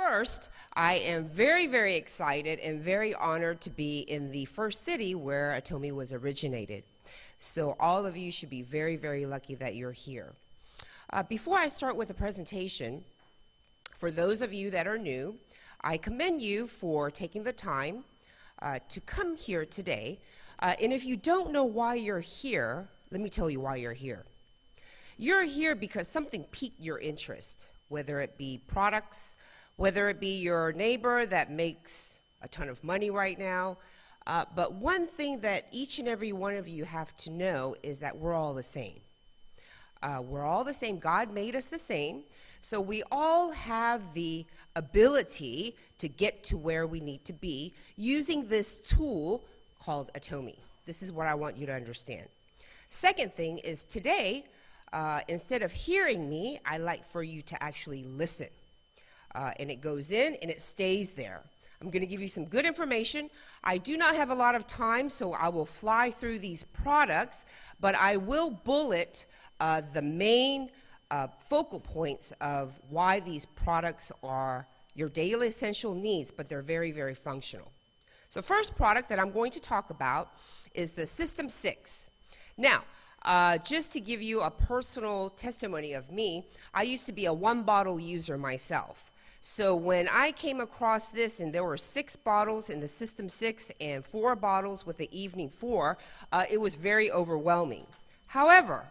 first, I am very, very excited and very honored to be in the first city where Atomi was originated. So all of you should be very, very lucky that you're here. Before I start with the presentation, for those of you that are new, I commend you for taking the time to come here today. And if you don't know why you're here, let me tell you why you're here. You're here because something piqued your interest, whether it be products, whether it be your neighbor that makes a ton of money right now. But one thing that each and every one of you have to know is that we're all the same. We're all the same. God made us the same. So we all have the ability to get to where we need to be using this tool called Atomi. This is what I want you to understand. Second thing is today, instead of hearing me, I like for you to actually listen. And it goes in and it stays there. I'm going to give you some good information. I do not have a lot of time, so I will fly through these products, but I will bullet the main focal points of why these products are your daily essential needs, but they're very, very functional. So first product that I'm going to talk about is the System 6. Now, just to give you a personal testimony of me, I used to be a one-bottle user myself. So when I came across this, and there were 6 bottles in the System 6 and 4 bottles with the Evening 4, it was very overwhelming. However,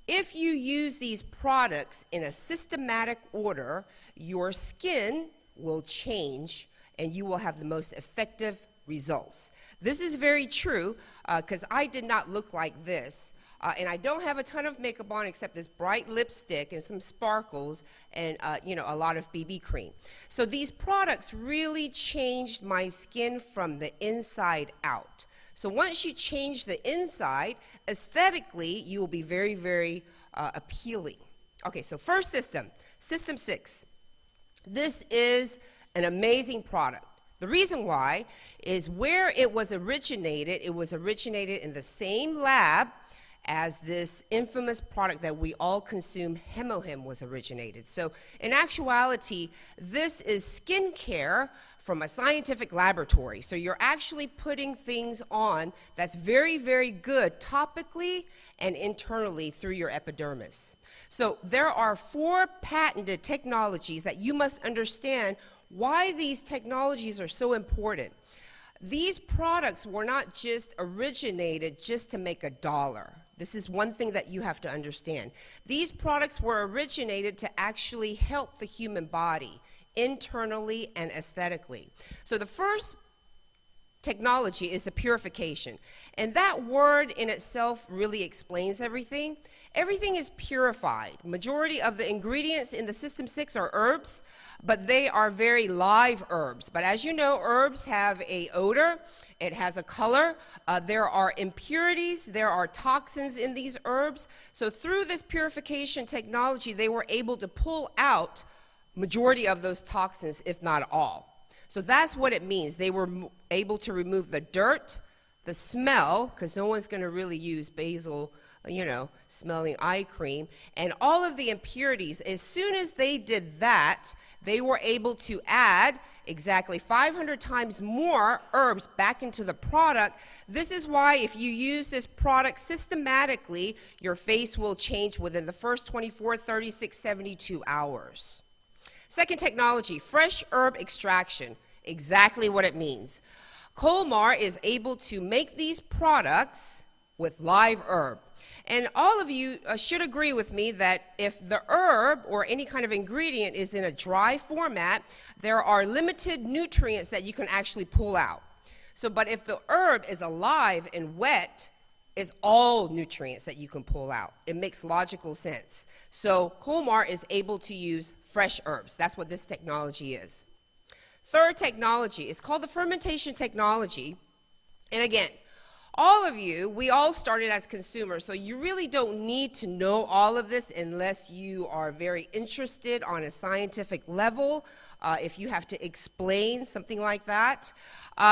if you use these products in a systematic order, your skin will change and you will have the most effective results. This is very true because I did not look like this. And I don't have a ton of makeup on except this bright lipstick and some sparkles and a lot of BB cream. So these products really changed my skin from the inside out. So once you change the inside, aesthetically, you will be very, very appealing. Okay, so first system, System 6. This is an amazing product. The reason why is where it was originated in the same lab as this infamous product that we all consume, Hemohim, was originated. So in actuality, this is skincare from a scientific laboratory. So you're actually putting things on that's very, very good topically and internally through your epidermis. So there are 4 patented technologies that you must understand why these technologies are so important. These products were not just originated just to make $1. This is one thing that you have to understand. These products were originated to actually help the human body internally and aesthetically. So the first technology is the purification. And that word in itself really explains everything. Everything is purified. Majority of the ingredients in the System 6 are herbs, but they are very live herbs. But as you know, herbs have an odor. It has a color. There are impurities. There are toxins in these herbs. So through this purification technology, they were able to pull out majority of those toxins, if not all. So that's what it means. They were able to remove the dirt, the smell, because no one's going to really use basil, smelling eye cream, and all of the impurities. As soon as they did that, they were able to add exactly 500 times more herbs back into the product. This is why if you use this product systematically, your face will change within the first 24, 36, 72 hours. Second technology, fresh herb extraction, exactly what it means. Colmar is able to make these products with live herb. And all of you should agree with me that if the herb or any kind of ingredient is in a dry format, there are limited nutrients that you can actually pull out. But if the herb is alive and wet, it's all nutrients that you can pull out. It makes logical sense. So Colmar is able to use fresh herbs. That's what this technology is. Third technology is called the fermentation technology. And again, All of you, we all started as consumers, so you really don't need to know all of this unless you are very interested on a scientific level, if you have to explain something like that.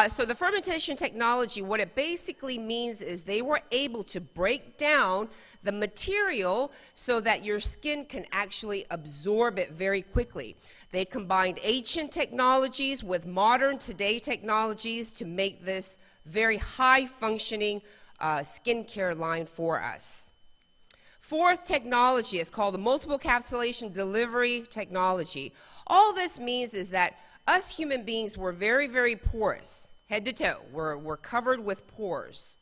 So the fermentation technology, what it basically means is they were able to break down the material so that your skin can actually absorb it very quickly. They combined ancient technologies with modern today technologies to make this very high-functioning skincare line for us. Fourth technology is called the multiple encapsulation delivery technology. All this means is that us human beings were very, very porous, head to toe. We're covered with pores.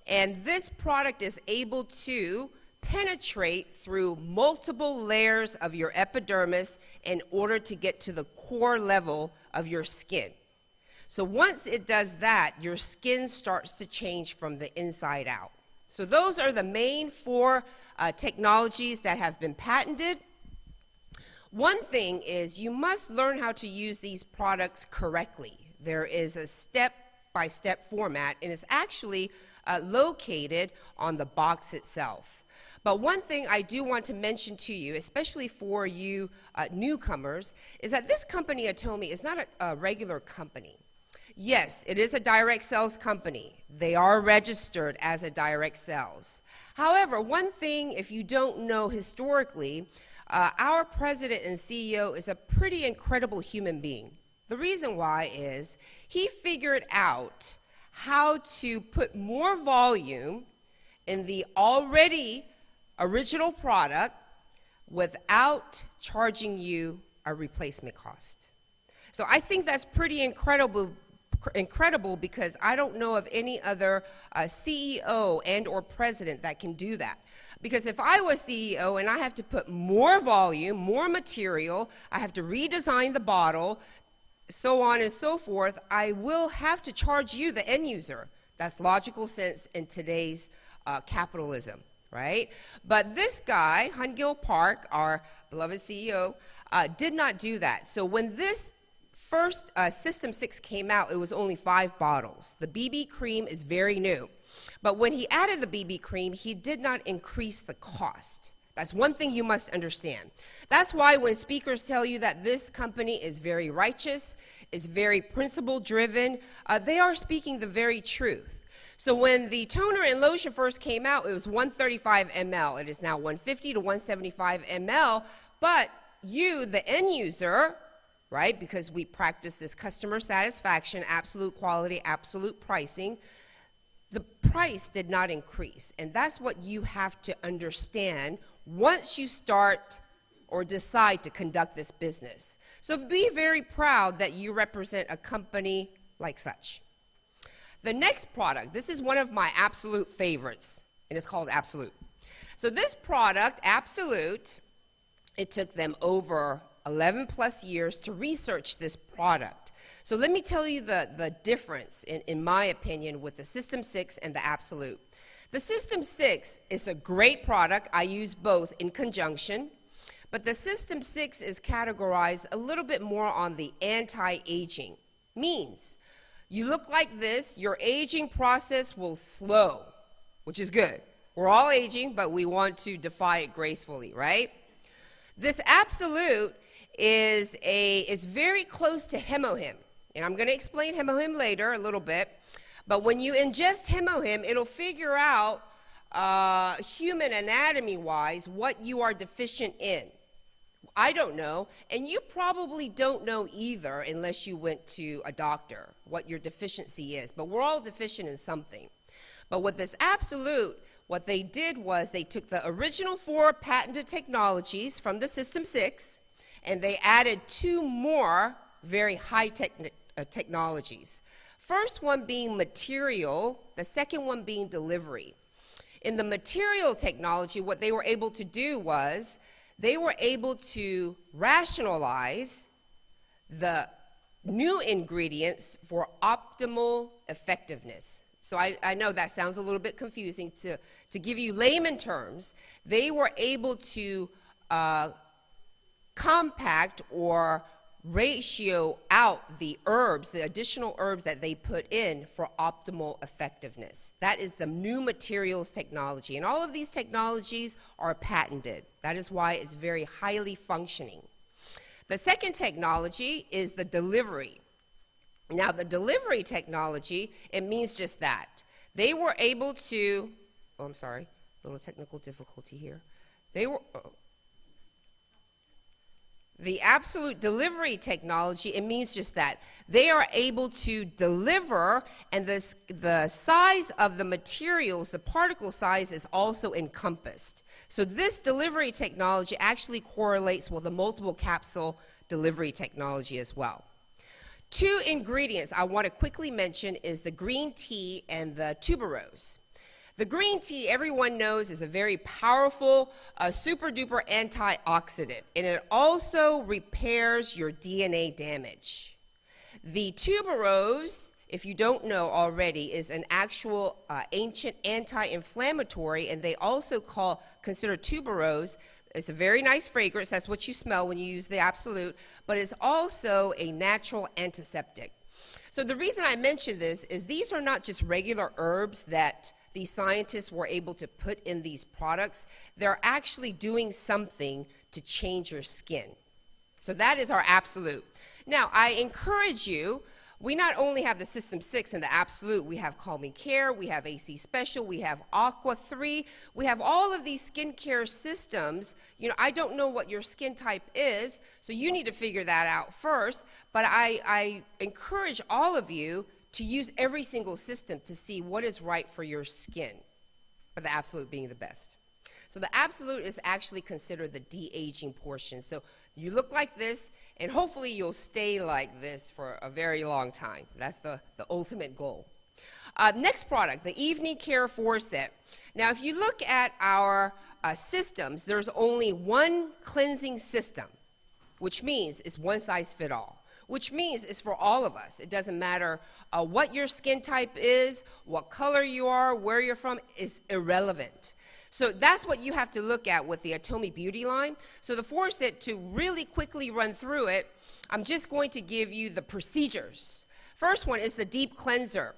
And this product is able to penetrate through multiple layers of your epidermis in order to get to the core level of your skin. So once it does that, your skin starts to change from the inside out. So those are the main four technologies that have been patented. One thing is you must learn how to use these products correctly. There is a step-by-step format, and it's actually located on the box itself. But one thing I do want to mention to you, especially for you newcomers, is that this company, Atomi, is not a regular company. Yes, it is a direct sales company. They are registered as a direct sales. However, one thing, if you don't know historically, our president and CEO is a pretty incredible human being. The reason why is he figured out how to put more volume in the already original product without charging you a replacement cost. So I think that's pretty incredible because I don't know of any other CEO and or president that can do that. Because if I was CEO and I have to put more volume, more material, I have to redesign the bottle, so on and so forth, I will have to charge you, the end user. That's logical sense in today's capitalism, right? But this guy, Han-Gil Park, our beloved CEO, did not do that. So when this first System 6 came out, it was only 5 bottles. The BB cream is very new. But when he added the BB cream, he did not increase the cost. That's one thing you must understand. That's why when speakers tell you that this company is very righteous, is very principle-driven, they are speaking the very truth. So when the toner and lotion first came out, it was 135 ml. It is now 150 to 175 ml. But you, the end user, right, because we practice this customer satisfaction, absolute quality, absolute pricing, the price did not increase. And that's what you have to understand once you start or decide to conduct this business. So be very proud that you represent a company like such. The next product, this is one of my absolute favorites, and it's called Absolute. So this product, Absolute, it took them over 11 plus years to research this product. So let me tell you the difference, in my opinion, with the System 6 and the Absolute. The System 6 is a great product. I use both in conjunction. But the System 6 is categorized a little bit more on the anti-aging. Means you look like this, your aging process will slow, which is good. We're all aging, but we want to defy it gracefully, right? This Absolute is very close to Hemohim. And I'm going to explain Hemohim later a little bit. But when you ingest Hemohim, it'll figure out human anatomy-wise what you are deficient in. I don't know, and you probably don't know either unless you went to a doctor what your deficiency is. But we're all deficient in something. But with this Absolute, what they did was they took the original 4 patented technologies from the System 6, and they added 2 more very high-tech technologies. First one being material, the second one being delivery. In the material technology, what they were able to do was they were able to rationalize the new ingredients for optimal effectiveness. So I know that sounds a little bit confusing. To give you layman terms, they were able to compact or ratio out the herbs, the additional herbs that they put in for optimal effectiveness. That is the new materials technology. And all of these technologies are patented. That is why it's very highly functioning. The second technology is the delivery. Now, the delivery technology, it means just that. They were able to, oh, I'm sorry, a little technical difficulty here. The absolute delivery technology, it means just that. They are able to deliver, and the size of the materials, the particle size, is also encompassed. So this delivery technology actually correlates with the multiple capsule delivery technology as well. Two ingredients I want to quickly mention is the green tea and the tuberose. The green tea, everyone knows, is a very powerful, super duper antioxidant, and it also repairs your DNA damage. The tuberose, if you don't know already, is an actual ancient anti-inflammatory, and they also consider tuberose. It's a very nice fragrance. That's what you smell when you use the Absolute, but it's also a natural antiseptic. So the reason I mention this is these are not just regular herbs that these scientists were able to put in these products. They're actually doing something to change your skin. So that is our Absolute. Now, I encourage you, we not only have the System 6 and the Absolute, we have Calm Me Care, we have AC Special, we have Aqua 3, we have all of these skincare systems. You know, I don't know what your skin type is, so you need to figure that out first, but I encourage all of you to use every single system to see what is right for your skin, but the Absolute being the best. So the Absolute is actually considered the de-aging portion. So you look like this, and hopefully you'll stay like this for a very long time. That's the ultimate goal. Next product, the Evening Care 4-Set. Now, if you look at our systems, there's only one cleansing system, which means it's one size fits all. Which means it's for all of us. It doesn't matter what your skin type is, what color you are, where you're from, it's irrelevant. So that's what you have to look at with the Atomi Beauty line. So the 4-Set, to really quickly run through it, I'm just going to give you the procedures. First one is the deep cleanser.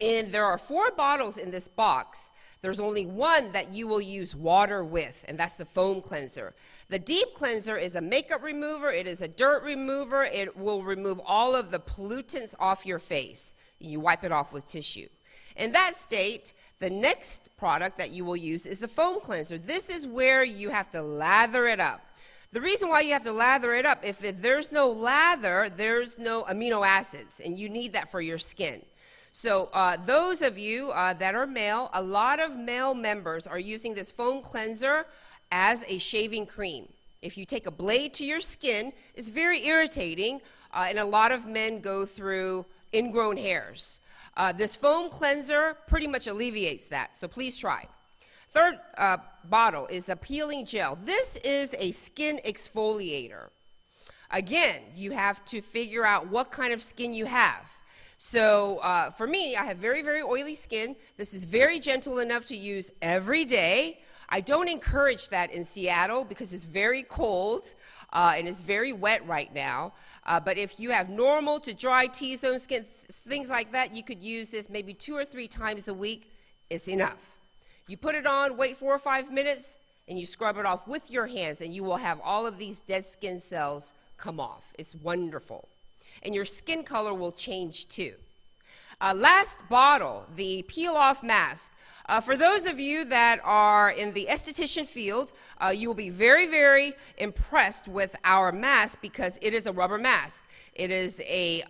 And there are 4 bottles in this box. There's only one that you will use water with, and that's the foam cleanser. The deep cleanser is a makeup remover. It is a dirt remover. It will remove all of the pollutants off your face. You wipe it off with tissue. In that state, the next product that you will use is the foam cleanser. This is where you have to lather it up. The reason why you have to lather it up, if there's no lather, there's no amino acids, and you need that for your skin. So those of you that are male, a lot of male members are using this foam cleanser as a shaving cream. If you take a blade to your skin, it's very irritating, and a lot of men go through ingrown hairs. This foam cleanser pretty much alleviates that, so please try. Third bottle is a peeling gel. This is a skin exfoliator. Again, you have to figure out what kind of skin you have. So for me, I have very, very oily skin. This is very gentle enough to use every day. I don't encourage that in Seattle because it's very cold and it's very wet right now. But if you have normal to dry T-zone skin, things like that, you could use this maybe 2 or 3 times a week. It's enough. You put it on, wait 4 or 5 minutes, and you scrub it off with your hands, and you will have all of these dead skin cells come off. It's wonderful. And your skin color will change too. Last bottle, the peel-off mask. For those of you that are in the esthetician field, you will be very, very impressed with our mask because it is a rubber mask. It is a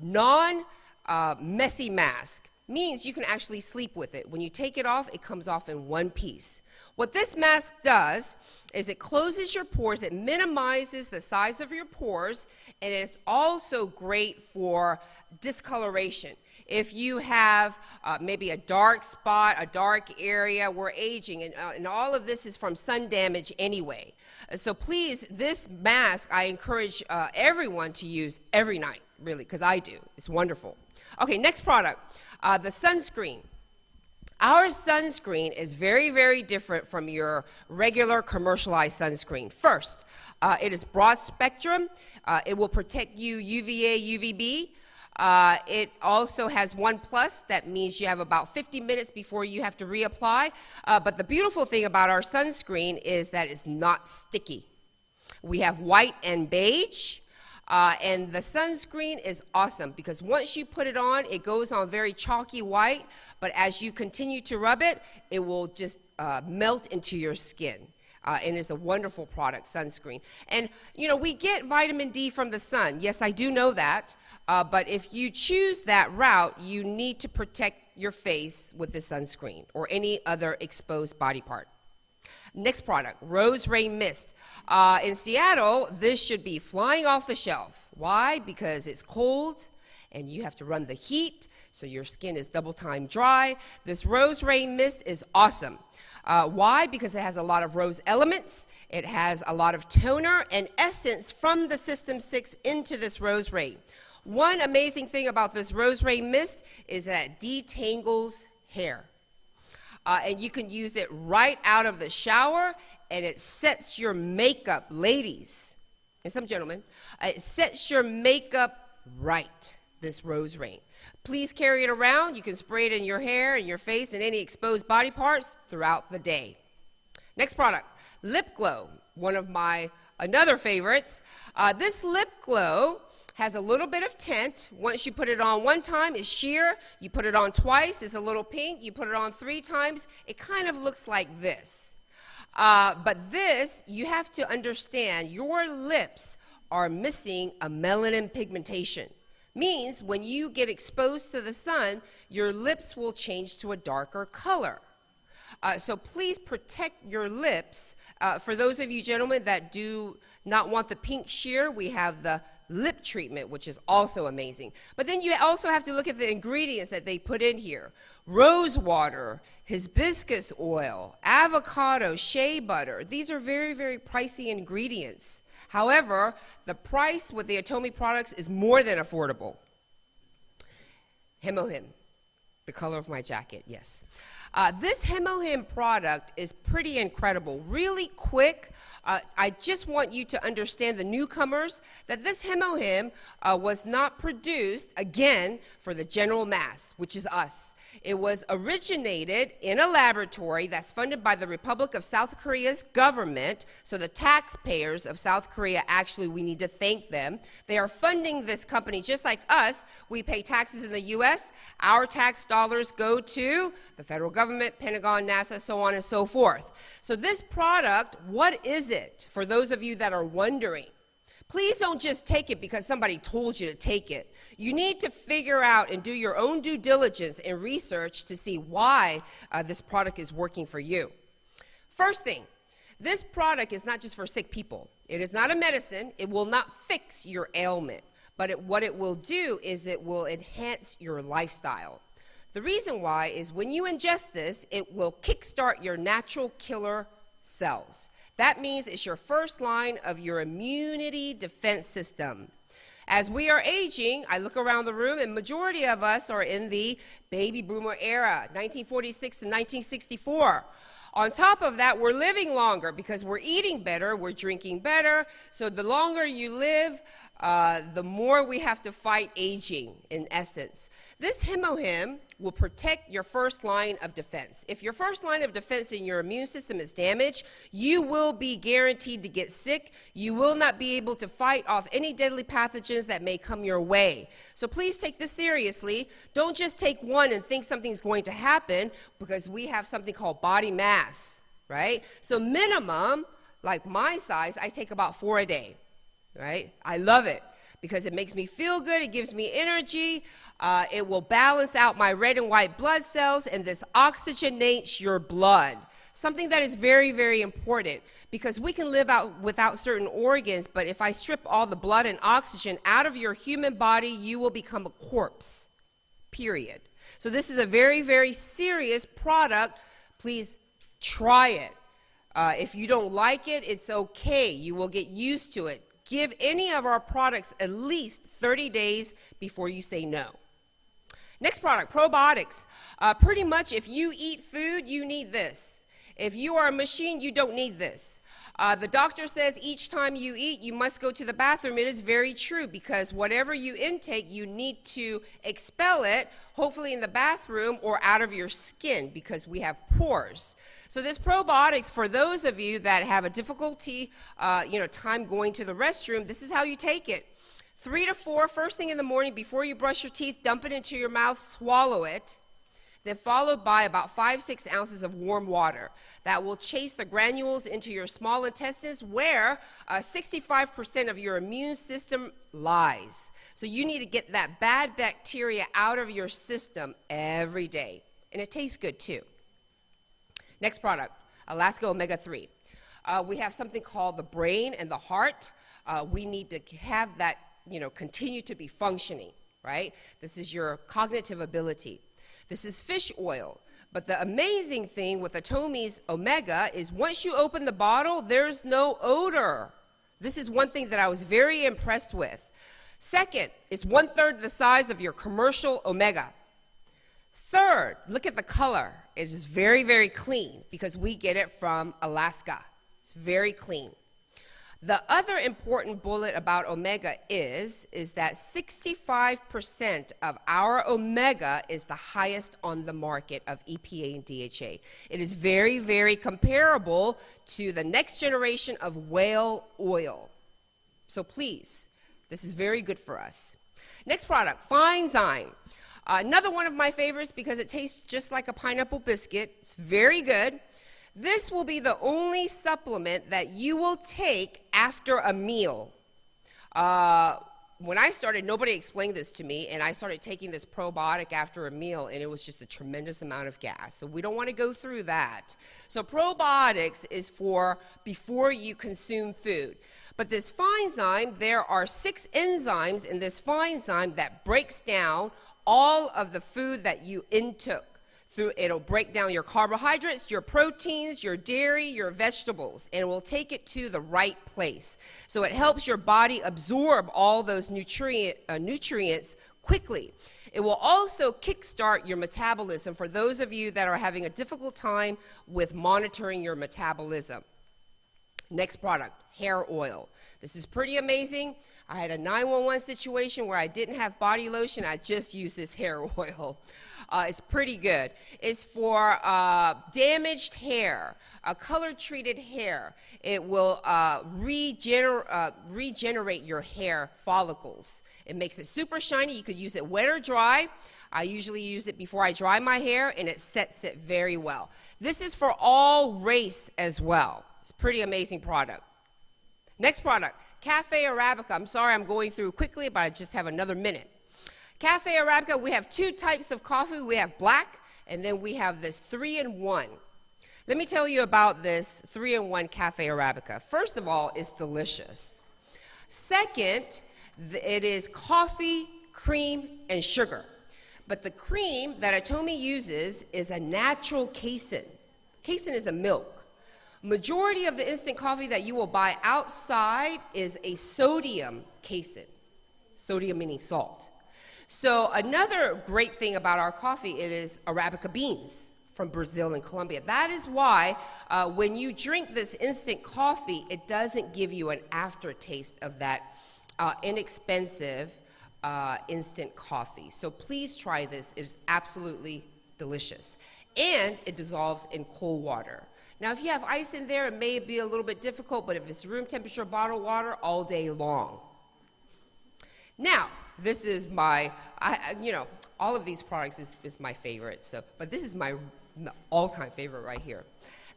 non-messy mask. Means you can actually sleep with it. When you take it off, it comes off in one piece. What this mask does is it closes your pores, it minimizes the size of your pores, and it's also great for discoloration. If you have maybe a dark spot, a dark area, we're aging, and all of this is from sun damage anyway. So please, this mask, I encourage everyone to use every night, really, because I do. It's wonderful. Okay, next product, the sunscreen. Our sunscreen is very, very different from your regular commercialized sunscreen. First, it is broad spectrum. It will protect you UVA, UVB. It also has 1+, that means you have about 50 minutes before you have to reapply. But the beautiful thing about our sunscreen is that it's not sticky. We have white and beige. And the sunscreen is awesome because once you put it on, it goes on very chalky white, but as you continue to rub it, it will just melt into your skin. And it's a wonderful product, sunscreen. And, you know, we get vitamin D from the sun. Yes, I do know that. But if you choose that route, you need to protect your face with the sunscreen or any other exposed body part. Next product, Rose Ray Mist. In Seattle, this should be flying off the shelf. Why? Because it's cold and you have to run the heat, so your skin is double time dry. This Rose Ray Mist is awesome. Why? Because it has a lot of rose elements. It has a lot of toner and essence from the System 6 into this Rose Ray. One amazing thing about this Rose Ray Mist is that it detangles hair. And you can use it right out of the shower, and it sets your makeup, ladies and some gentlemen, it sets your makeup right, this Rose Ray. Please carry it around. You can spray it in your hair, in your face, and any exposed body parts throughout the day. Next product, Lip Glow, one of my another favorites. This Lip Glow has a little bit of tint. Once you put it on one time, it's sheer. You put it on twice, it's a little pink. You put it on 3 times, it kind of looks like this. But this, you have to understand, your lips are missing a melanin pigmentation. Means when you get exposed to the sun, your lips will change to a darker color. So please protect your lips. For those of you gentlemen that do not want the pink sheer, we have the lip treatment, which is also amazing. But then you also have to look at the ingredients that they put in here. Rose water, hibiscus oil, avocado, shea butter. These are very, very pricey ingredients. However, the price with the Atomy products is more than affordable. Hemohim, the color of my jacket, yes. This Hemohim product is pretty incredible. Really quick, I just want you to understand, the newcomers, that this Hemohim was not produced, again, for the general mass, which is us. It was originated in a laboratory that's funded by the Republic of South Korea's government, so the taxpayers of South Korea, actually, we need to thank them. They are funding this company just like us. We pay taxes in the U.S. Our tax dollars go to the federal government, Pentagon, NASA, so on and so forth. So this product, what is it? For those of you that are wondering, please don't just take it because somebody told you to take it. You need to figure out and do your own due diligence and research to see why this product is working for you. First thing, this product is not just for sick people. It is not a medicine. It will not fix your ailment. But what it will do is it will enhance your lifestyle. The reason why is when you ingest this, it will kickstart your natural killer cells. That means it's your first line of your immunity defense system. As we are aging, I look around the room, and majority of us are in the baby boomer era, 1946 to 1964. On top of that, we're living longer because we're eating better, we're drinking better. So the longer you live, the more we have to fight aging, in essence. This Hemohim will protect your first line of defense. If your first line of defense in your immune system is damaged, you will be guaranteed to get sick. You will not be able to fight off any deadly pathogens that may come your way. So please take this seriously. Don't just take one and think something's going to happen, because we have something called body mass, right? So minimum, like my size, I take about 4 a day. Right? I love it because it makes me feel good. It gives me energy. It will balance out my red and white blood cells, and this oxygenates your blood. Something that is very, very important, because we can live out without certain organs, but if I strip all the blood and oxygen out of your human body, you will become a corpse, period. So this is a very, very serious product. Please try it. If you don't like it, it's okay. You will get used to it. Give any of our products at least 30 days before you say no. Next product, probiotics. Pretty much if you eat food, you need this. If you are a machine, you don't need this. The doctor says each time you eat, you must go to the bathroom. It is very true because whatever you intake, you need to expel it, hopefully in the bathroom or out of your skin because we have pores. So this probiotics, for those of you that have a difficulty, time going to the restroom, this is how you take it. 3 to 4, first thing in the morning before you brush your teeth, dump it into your mouth, swallow it. Then followed by about 5-6 ounces of warm water. That will chase the granules into your small intestines where 65% of your immune system lies. So you need to get that bad bacteria out of your system every day. And it tastes good too. Next product, Alaska Omega-3. We have something called the brain and the heart. We need to have that, continue to be functioning, right? This is your cognitive ability. This is fish oil. But the amazing thing with Atomi's Omega is once you open the bottle, there's no odor. This is one thing that I was very impressed with. Second, it's 1/3 the size of your commercial Omega. Third, look at the color. It is very, very clean because we get it from Alaska. It's very clean. The other important bullet about Omega is that 65% of our Omega is the highest on the market of EPA and DHA. It is very, very comparable to the next generation of whale oil. So please, this is very good for us. Next product, Fine Zyme. Another one of my favorites because it tastes just like a pineapple biscuit. It's very good. This will be the only supplement that you will take after a meal. When I started, nobody explained this to me, and I started taking this probiotic after a meal, and it was just a tremendous amount of gas. So we don't want to go through that. So probiotics is for before you consume food. But this Fine Zyme, there are 6 enzymes in this Fine Zyme that breaks down all of the food that you intook. It'll break down your carbohydrates, your proteins, your dairy, your vegetables, and it will take it to the right place. So it helps your body absorb all those nutrients quickly. It will also kickstart your metabolism for those of you that are having a difficult time with monitoring your metabolism. Next product, hair oil. This is pretty amazing. I had a 911 situation where I didn't have body lotion. I just used this hair oil. It's pretty good. It's for damaged hair, color-treated hair. It will regenerate your hair follicles. It makes it super shiny. You could use it wet or dry. I usually use it before I dry my hair, and it sets it very well. This is for all race as well. It's a pretty amazing product. Next product, Cafe Arabica. I'm sorry I'm going through quickly, but I just have another minute. Cafe Arabica, we have 2 types of coffee. We have black, and then we have this 3-in-1. Let me tell you about this 3-in-1 Cafe Arabica. First of all, it's delicious. Second, it is coffee, cream, and sugar. But the cream that Atomi uses is a natural casein. Casein is a milk. Majority of the instant coffee that you will buy outside is a sodium casein. Sodium meaning salt. So another great thing about our coffee, it is Arabica beans from Brazil and Colombia. That is why when you drink this instant coffee, it doesn't give you an aftertaste of that inexpensive instant coffee. So please try this. It is absolutely delicious. And it dissolves in cold water. Now, if you have ice in there, it may be a little bit difficult, but if it's room temperature bottled water, all day long. Now, this is my, all of these products is my favorite, but this is my all-time favorite right here.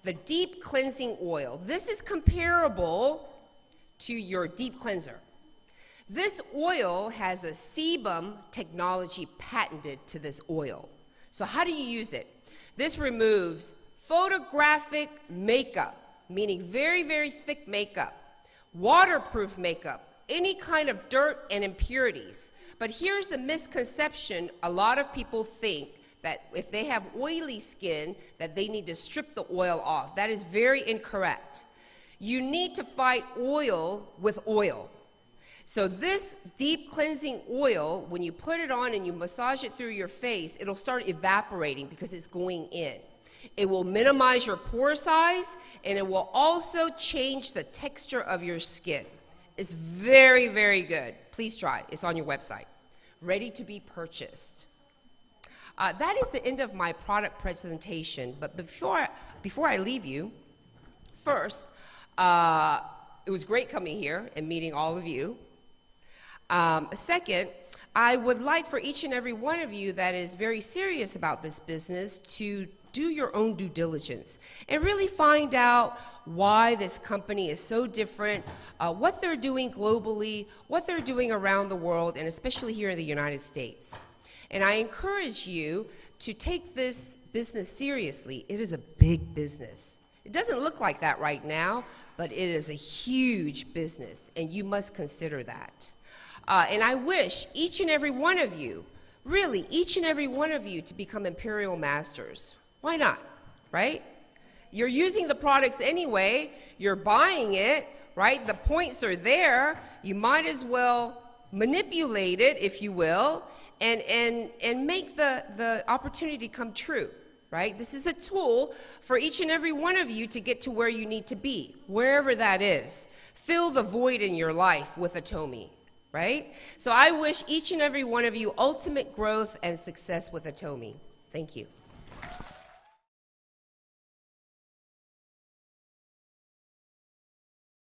The Deep Cleansing Oil. This is comparable to your deep cleanser. This oil has a sebum technology patented to this oil. So how do you use it? This removes photographic makeup, meaning very, very thick makeup, waterproof makeup, any kind of dirt and impurities. But here's the misconception. A lot of people think that if they have oily skin, that they need to strip the oil off. That is very incorrect. You need to fight oil with oil. So this deep cleansing oil, when you put it on and you massage it through your face, it'll start evaporating because it's going in. It will minimize your pore size, and it will also change the texture of your skin. It's very, very good. Please try it. It's on your website. Ready to be purchased. That is the end of my product presentation, but before I leave you, first, it was great coming here and meeting all of you. Second, I would like for each and every one of you that is very serious about this business to do your own due diligence and really find out why this company is so different, what they're doing globally, what they're doing around the world, and especially here in the United States. And I encourage you to take this business seriously. It is a big business. It doesn't look like that right now, but it is a huge business, and you must consider that. And I wish each and every one of you, really each and every one of you, to become Imperial Masters. Why not, right? You're using the products anyway. You're buying it, right? The points are there. You might as well manipulate it, if you will, and make the opportunity come true, right? This is a tool for each and every one of you to get to where you need to be, wherever that is. Fill the void in your life with Atomi, right? So I wish each and every one of you ultimate growth and success with Atomi. Thank you.